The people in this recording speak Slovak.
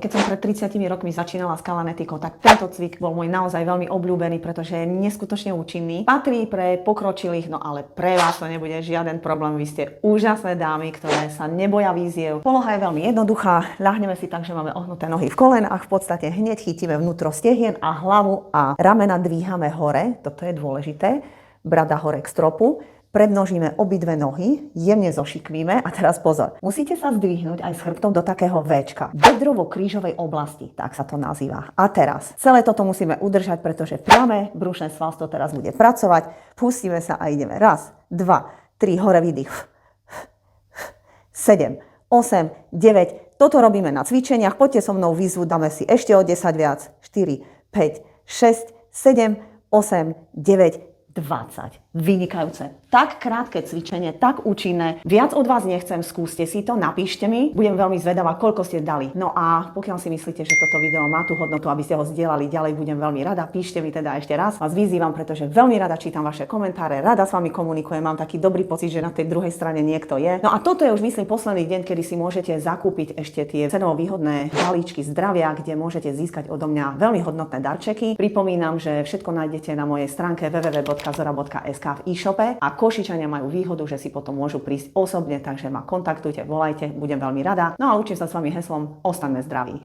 Keď som pred 30 rokmi začínala s kalanetikou, tak tento cvik bol môj naozaj veľmi obľúbený, pretože je neskutočne účinný. Patrí pre pokročilých, no ale pre vás to nebude žiaden problém. Vy ste úžasné dámy, ktoré sa neboja výziev. Poloha je veľmi jednoduchá. Ľahneme si tak, že máme ohnuté nohy v kolenách. V podstate hneď chytíme vnútro stehien a hlavu a ramena dvíhame hore. Toto je dôležité. Brada hore k stropu. Prednožíme obidve nohy, jemne zošikvíme a teraz pozor. Musíte sa zdvihnúť aj s chrbtom do takého Včka. Bedrovo-krížovej oblasti, tak sa to nazýva. A teraz celé toto musíme udržať, pretože priame brušné svalstvo teraz bude pracovať. Pustíme sa a ideme. 1, 2, 3, hore výdych. 7, 8, 9. Toto robíme na cvičeniach. Poďte so mnou výzvu, dáme si ešte o 10 viac. 4, 5, 6, 7, 8, 9, 20. Vynikajúce. Tak krátke cvičenie, tak účinné. Viac od vás nechcem, skúste si to, napíšte mi. Budem veľmi zvedavá, koľko ste dali. No a pokiaľ si myslíte, že toto video má tú hodnotu, aby ste ho zdieľali ďalej, budem veľmi rada. Píšte mi teda ešte raz. Vás vyzývam, pretože veľmi rada čítam vaše komentáre, rada s vami komunikujem, mám taký dobrý pocit, že na tej druhej strane niekto je. No a toto je už myslím posledný deň, kedy si môžete zakúpiť ešte tie cenovo výhodné balíčky zdravia, kde môžete získať odo mňa veľmi hodnotné darčeky. Pripomínam, že všetko nájdete na mojej stránke www.zora.sk v e-shope a Košičania majú výhodu, že si potom môžu prísť osobne, takže ma kontaktujte, volajte, budem veľmi rada. No a učím sa s vami heslom Ostaňme zdraví.